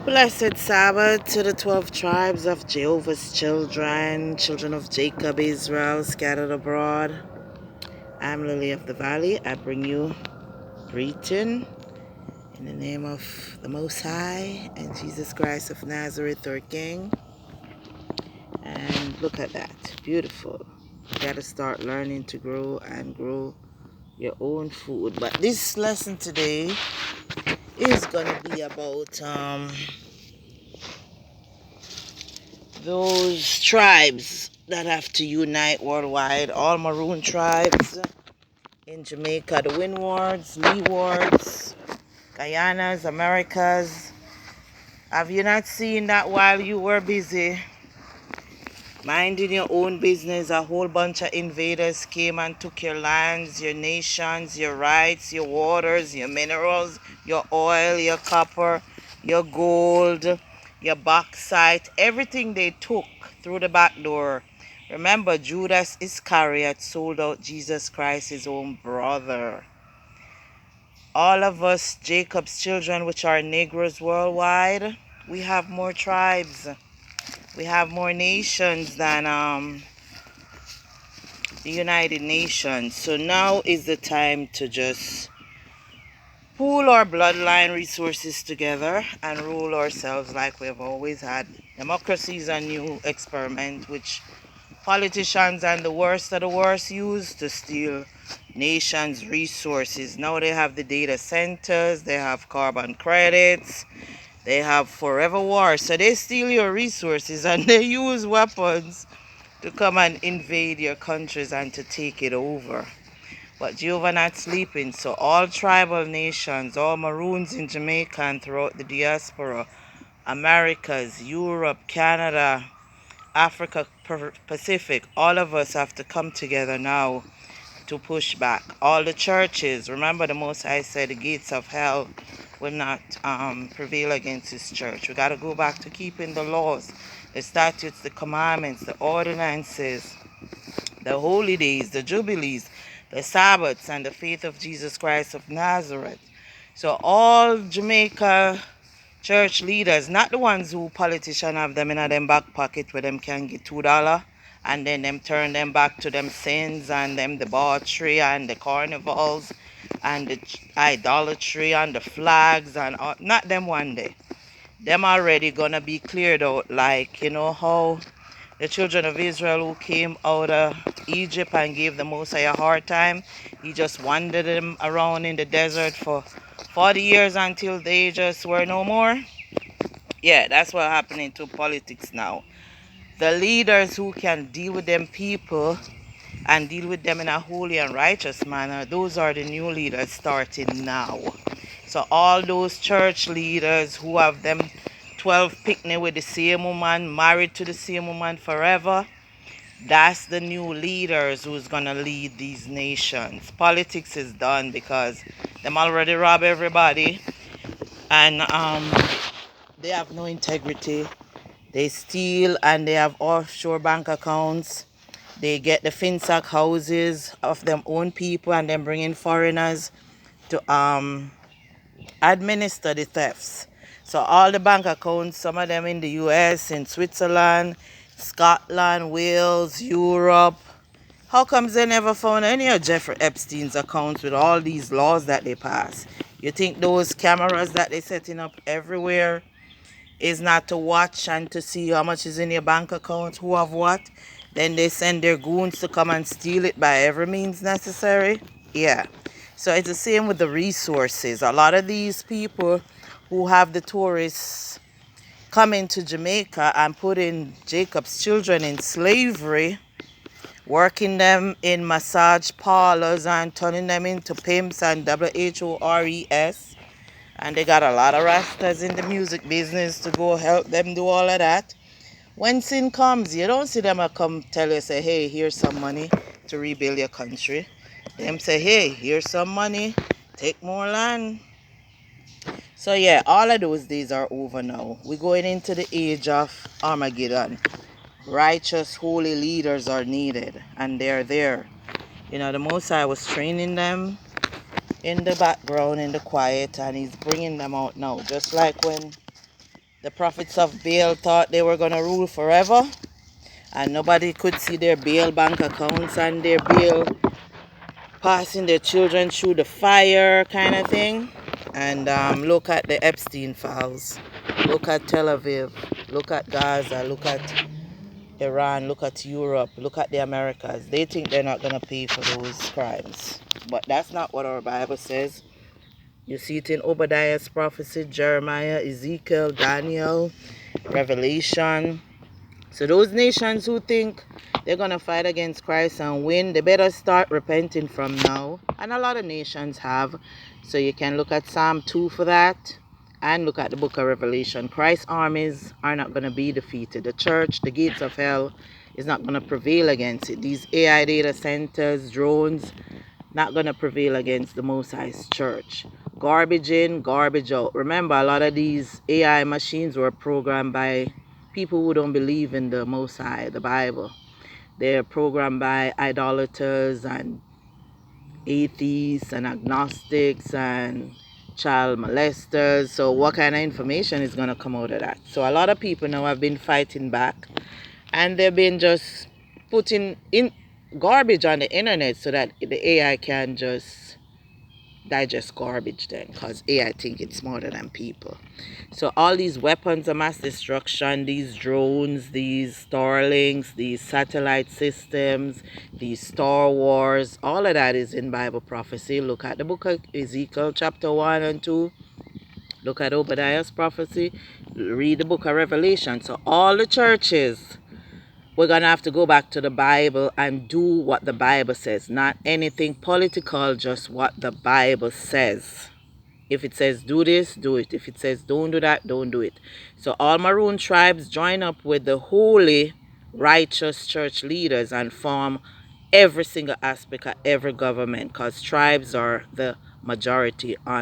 Blessed Sabbath to the 12 tribes of Jehovah's children, children of Jacob, Israel, scattered abroad. I'm Lily of the Valley. I bring you greeting in the name of the Most High and Jesus Christ of Nazareth, our King. And look at that. Beautiful. You got to start learning to grow and grow your own food. But this lesson today is going to be about those tribes that have to unite worldwide, all Maroon tribes in Jamaica, the Windwards, Leewards, Guyanas, Americas. Have you not seen that while you were busy minding your own business, a whole bunch of invaders came and took your lands, your nations, your rights, your waters, your minerals, your oil, your copper, your gold, your bauxite, everything they took through the back door. Remember, Judas Iscariot sold out Jesus Christ, his own brother. All of us, Jacob's children, which are Negroes worldwide, we have more tribes. We have more nations than the United Nations. So now is the time to just pool our bloodline resources together and rule ourselves like we have always had. Democracy is a new experiment which politicians and the worst of the worst use to steal nations' resources. Now they have the data centers, they have carbon credits, they have forever war. So they steal your resources and they use weapons to come and invade your countries and to take it over. But Jehovah not sleeping, so all tribal nations, all Maroons in Jamaica and throughout the diaspora, Americas, Europe, Canada, Africa, Pacific, all of us have to come together now to push back. All the churches, remember the Most High said the gates of hell will not prevail against his church. We got to go back to keeping the laws, the statutes, the commandments, the ordinances, the holy days, the jubilees, the Sabbats, and the faith of Jesus Christ of Nazareth. So all Jamaica church leaders, not the ones who politicians have them in a them back pocket where them can get $2 and then them turn them back to them sins and them debauchery and the carnivals and the idolatry and the flags and all, not them one day. Them already gonna be cleared out, like you know how the children of Israel who came out of Egypt and gave the Mosai a hard time. He just wandered them around in the desert for 40 years until they just were no more. Yeah, that's what's happening to politics now. The leaders who can deal with them people and deal with them in a holy and righteous manner, those are the new leaders starting now. So all those church leaders who have them 12 picnic with the same woman, married to the same woman forever, that's the new leaders who's gonna lead these nations. Politics is done because them already rob everybody and they have no integrity. They steal and they have offshore bank accounts. They get the finsack houses of them own people and then bring in foreigners to administer the thefts. So all the bank accounts, some of them in the US, in Switzerland, Scotland, Wales, Europe. How comes they never found any of Jeffrey Epstein's accounts with all these laws that they pass? You think those cameras that they're setting up everywhere is not to watch and to see how much is in your bank account, who have what? Then they send their goons to come and steal it by every means necessary? Yeah. So it's the same with the resources. A lot of these people who have the tourists coming to Jamaica and putting Jacob's children in slavery, working them in massage parlors and turning them into pimps and WHORES. And they got a lot of rastas in the music business to go help them do all of that. When sin comes, you don't see them come tell you, say, hey, here's some money to rebuild your country. Them say, hey, here's some money, take more land. So yeah, all of those days are over now. We're going into the age of Armageddon. Righteous, holy leaders are needed, and they're there. You know, the Most High was training them in the background, in the quiet, and he's bringing them out now. Just like when The prophets of Baal thought they were going to rule forever, and nobody could see their Baal bank accounts and their Baal passing their children through the fire kind of thing. And look at the Epstein files. Look at Tel Aviv. Look at Gaza. Look at Iran. Look at Europe. Look at the Americas. They think they're not going to pay for those crimes. But that's not what our Bible says. You see it in Obadiah's prophecy, Jeremiah, Ezekiel, Daniel, Revelation. So those nations who think they're going to fight against Christ and win, they better start repenting from now. And a lot of nations have. So you can look at Psalm 2 for that. And look at the book of Revelation. Christ's armies are not going to be defeated. The church, the gates of hell, is not going to prevail against it. These AI data centers, drones, not going to prevail against the Most High's church. Garbage in, garbage out. Remember, a lot of these AI machines were programmed by people who don't believe in the Most High, the Bible. They're programmed by idolaters and atheists and agnostics and child molesters. So what kind of information is going to come out of that? So a lot of people now have been fighting back, and they've been just putting in garbage on the internet so that the AI can just digest garbage then, because AI think it's smarter than people. So all these weapons of mass destruction, these drones, these Starlinks, these satellite systems, these Star Wars, all of that is in Bible prophecy. Look at the book of Ezekiel chapter 1 and 2. Look at Obadiah's prophecy. Read the book of Revelation. So all the churches, we're going to have to go back to the Bible and do what the Bible says. Not anything political, just what the Bible says. If it says do this, do it. If it says don't do that, don't do it. So all Maroon tribes join up with the holy, righteous church leaders and form every single aspect of every government, because tribes are the majority on